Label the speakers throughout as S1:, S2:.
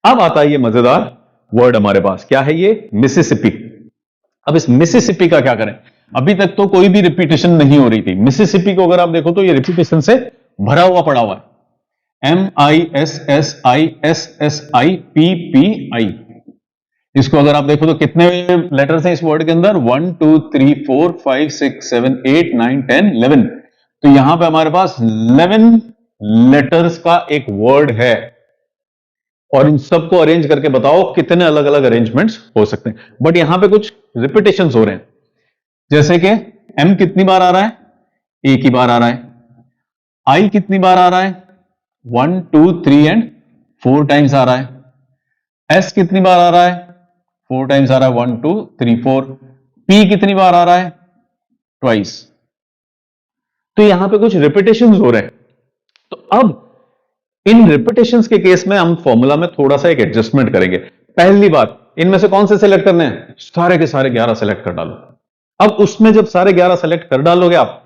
S1: अब आता है ये मजेदार वर्ड हमारे पास, क्या है ये? मिसिसिपी। अब इस मिसिसिपी का क्या करें? अभी तक तो कोई भी रिपीटेशन नहीं हो रही थी। मिसिसिपी को अगर आप देखो तो ये रिपीटेशन से भरा हुआ पड़ा हुआ है। MISSISSIPPI। इसको अगर आप देखो तो कितने लेटर्स हैं इस वर्ड के अंदर? 1 2 3 4 5 6 7 8 9 10 11। तो यहां पे हमारे पास 11 लेटर्स का एक वर्ड है, और इन सबको अरेंज करके बताओ कितने अलग अलग अरेंजमेंट्स हो सकते हैं। बट यहां पे कुछ रिपीटेशंस हो रहे हैं, जैसे कि M कितनी बार आ रहा है? एक ही बार आ रहा है। I कितनी बार आ रहा है? 1 2 3 एंड 4 टाइम्स आ रहा है। S कितनी बार आ रहा है? 4 टाइम्स आ रहा है, 1 2 3 4। P कितनी बार आ रहा है? ट्वाइस। तो यहां पे कुछ रिपीटेशंस हो रहे हैं। तो अब इन रिपीटेशंस के केस में हम फॉर्मूला में थोड़ा सा एक एडजस्टमेंट करेंगे। पहली बात, इनमें से कौन से सेलेक्ट करने हैं? सारे के सारे 11 सेलेक्ट कर डालो। अब उसमें जब सारे 11 सेलेक्ट कर डालोगे आप,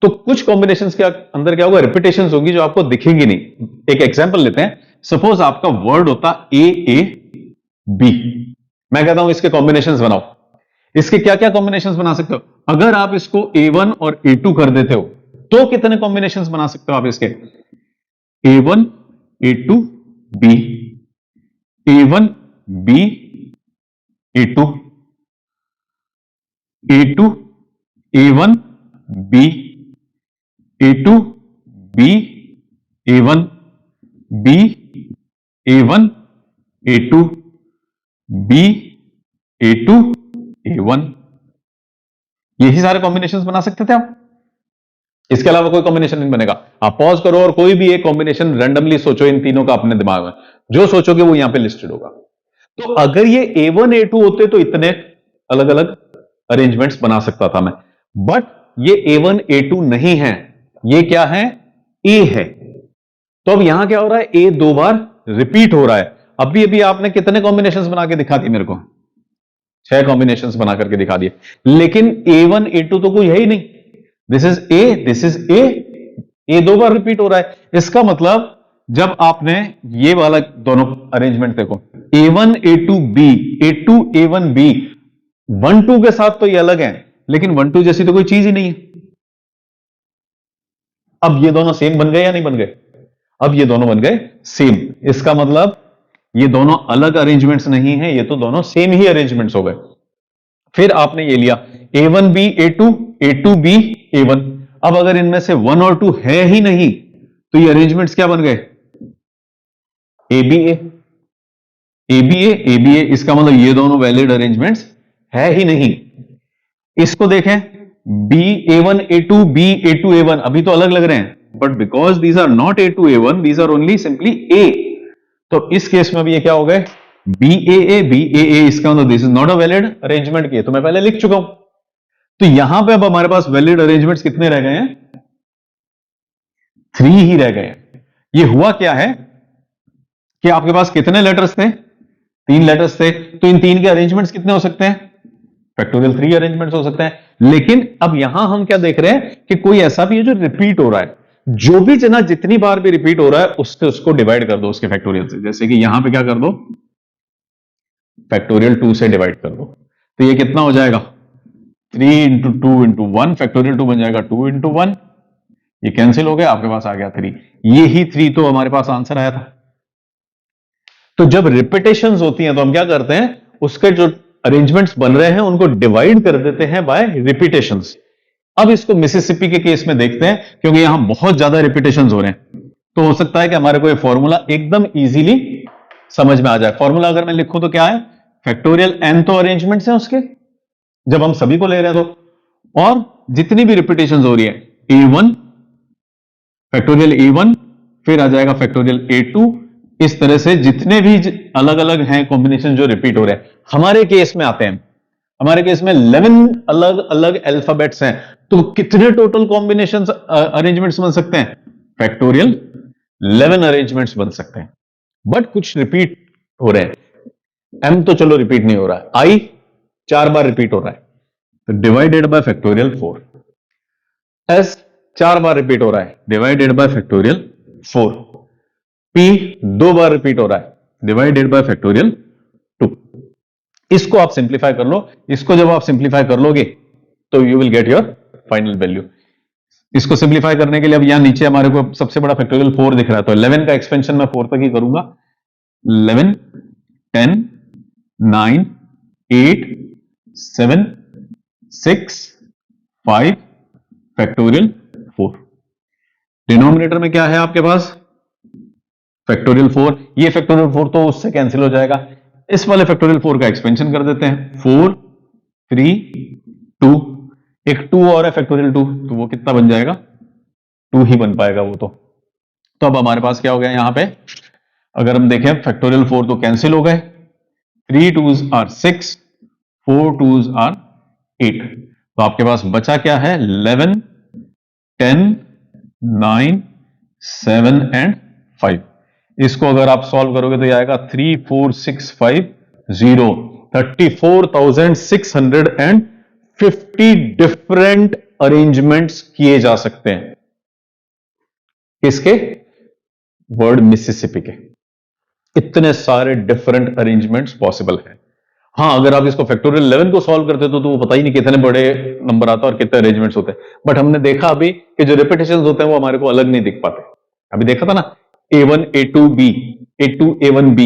S1: तो कुछ कॉम्बिनेशंस के अंदर क्या होगा? रिपीटेशंस होगी जो आपको दिखेंगी नहीं। एक एग्जांपल लेते हैं। सपोज आपका वर्ड होता AAB। मैं कहता हूं इसके कॉम्बिनेशंस बनाओ। इसके क्या क्या कॉम्बिनेशंस बना सकते हो? अगर आप इसको A1 और A2 कर देते हो तो कितने कॉम्बिनेशंस बना सकते हो आप इसके? A1 A2 B, A1 B A2, A2 A1 B, A2 B A1 B A1 A2 B A2 A1। यही सारे कॉम्बिनेशंस बना सकते थे आप। इसके अलावा कोई कॉम्बिनेशन नहीं बनेगा। आप पॉज करो और कोई भी एक कॉम्बिनेशन रैंडमली सोचो इन तीनों का अपने दिमाग में, जो सोचोगे वो यहां पे लिस्टेड होगा। तो अगर ये A1 A2 होते तो इतने अलग अलग अरेंजमेंट्स बना सकता था मैं, बट ये A1 A2 नहीं है, ये क्या है? A है। तो अब यहां क्या हो रहा है? A 2 बार रिपीट हो रहा है। अभी अभी आपने कितने कॉम्बिनेशंस बना के दिखा दिए मेरे को? 6 कॉम्बिनेशंस बना करके दिखा दिए, लेकिन A1 A2 तो कोई है ही नहीं। This is A, this is A 2 bar repeat हो रहा है। इसका मतलब जब आपने ये वाला दोनों अरेंजमेंट देखो, A1 A2 B, A2 A1 B, 1 2 के साथ तो ये अलग है, लेकिन 1 2 जैसी तो कोई चीज ही नहीं है। अब ये दोनों सेम बन गए या नहीं बन गए? अब ये दोनों बन गए सेम। इसका मतलब ये दोनों अलग अरेंजमेंट्स नहीं है, ये तो दोनों सेम ही अरेंजमेंट्स हो गए। फिर आपने ये लिया A1B A2, A2B A1। अब अगर इनमें से 1 और 2 है ही नहीं तो ये अरेंजमेंट्स क्या बन गए? ABA ABA ABA। इसका मतलब ये दोनों वैलिड अरेंजमेंट्स है ही नहीं। इसको देखें, BA1 A2 B A2 A1, अभी तो अलग लग रहे हैं, but because these are not A2 A1, these are only simply A, तो इस केस में भी ये क्या हो गए? BAA BAA। इसका मतलब this is not a valid arrangement की, तो मैं पहले लिख चुका हूं। तो यहां पे अब हमारे पास वैलिड अरेंजमेंट्स कितने रह गए हैं? 3 ही रह गए हैं। ये हुआ क्या है कि आपके पास कितने लेटर्स थे? 3 लेटर्स थे, तो इन 3 के अरेंजमेंट्स कितने हो सकते हैं? फैक्टोरियल 3 अरेंजमेंट्स हो सकते हैं। लेकिन अब यहां हम क्या देख रहे हैं कि कोई ऐसा भी है जो रिपीट हो रहा है। जो भी जना जितनी बार भी रिपीट हो रहा है उससे उसको डिवाइड कर दो उसके फैक्टोरियल से। जैसे कि यहां पे क्या कर दो? फैक्टोरियल 2 से डिवाइड कर दो। तो ये कितना हो जाएगा? 3 इंटू 2 इंटू 1, फैक्टोरियल 2 बन जाएगा 2 इंटू 1। ये कैंसिल हो गया, आपके पास आ गया 3। ये ही 3 तो हमारे पास आंसर आया था। तो जब रिपीटेशंस होती हैं तो हम क्या करते हैं? उसके जो अरेंजमेंट्स बन रहे हैं उनको डिवाइड कर देते हैं बाय रिपीटेशंस। अब इसको मिसिसिपी के केस में देखते हैं, क्योंकि यहां बहुत ज्यादा रिपीटेशंस हो रहे हैं, तो हो सकता है कि हमारे को ये फॉर्मूला एकदम इजीली समझ में आ जाए। फॉर्मूला अगर मैं लिखूं तो क्या है? फैक्टोरियल n तो अरेंजमेंट्स हैं उसके, जब हम सभी को ले रहे हैं तो, और जितनी भी रिपीटेशंस हो रही है A1 फैक्टोरियल A1, फिर आ जाएगा फैक्टोरियल A2। इस तरह से जितने भी अलग अलग हैं कॉम्बिनेशन जो रिपीट हो रहे हैं, हमारे केस में आते हैं। हमारे केस में 11 अलग अलग अल्फाबेट्स हैं, तो कितने टोटल कॉम्बिनेशंस अरेंजमेंट्स बन सकते हैं? फैक्टोरियल 11 अरेंजमेंट्स बन सकते हैं। बट कुछ रिपीट हो रहे हैं। M तो चलो रिपीट नहीं हो रहा है, I 4 बार रिपीट हो रहा है, तो divided by factorial 4। S 4 bar repeat हो रहा है, divided by factorial 4। P 2 bar repeat हो रहा है, डिवाइडेड बाय फैक्टोरियल 2। इसको आप सिंप्लीफाई कर लो, इसको जब आप सिंप्लीफाई कर लोगे तो you will get your final value. इसको सिंप्लीफाई करने के लिए अब यहां नीचे हमारे को सबसे बड़ा फैक्टोरियल 4 दिख रहा है, तो 11 का एक्सपेंशन मैं 4 तक ही करूंगा। 11, 10, 9, 8, 7, 6, 5 फैक्टोरियल 4। डिनोमिनेटर में क्या है आपके पास? फैक्टोरियल 4। ये फैक्टोरियल 4 तो उससे कैंसिल हो जाएगा, इस वाले फैक्टोरियल 4 का एक्सपेंशन कर देते हैं। 4, 3, 2, एक 2 और है फैक्टोरियल 2, तो वो कितना बन जाएगा? 2 ही बन पाएगा वो तो अब हमारे पास क्या हो गया यहां पे? अगर हम देखें फैक्टोरियल 4 तो कैंसिल हो गए, 3 2s आर 6, 4 2s आर 8, तो आपके पास बचा क्या है? 11, 10, 9, 7 एंड 5। इसको अगर आप सॉल्व करोगे तो ये आएगा 3 4 6 5 0, 34,650 डिफरेंट अरेंजमेंट्स किए जा सकते हैं। किसके? वर्ड मिसिसिपी के। इतने सारे डिफरेंट अरेंजमेंट्स पॉसिबल है। हाँ, अगर आप इसको फैक्टोरियल 11 को सॉल्व करते तो वो पता ही नहीं कितने बड़े नंबर आता और कितने अरेंजमेंट्स होते हैं, बट हमने देखा अभी कि जो रिपीटेशंस होते हैं वो हमारे को अलग नहीं दिख पाते। अभी देखा था ना, A1 A2 B, A2 A1 B,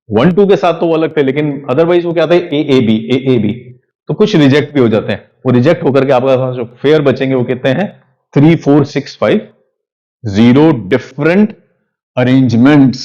S1: 1 2 के साथ तो वो अलग थे, लेकिन अदरवाइज वो क्या था? A A B, तो कुछ रिजेक्ट भी हो जाते हैं। वो रिजेक्ट होकर के आपके पास जो फेयर बचेंगे वो कितने हैं? 3 4 6 5 0 डिफरेंट अरेंजमेंट्स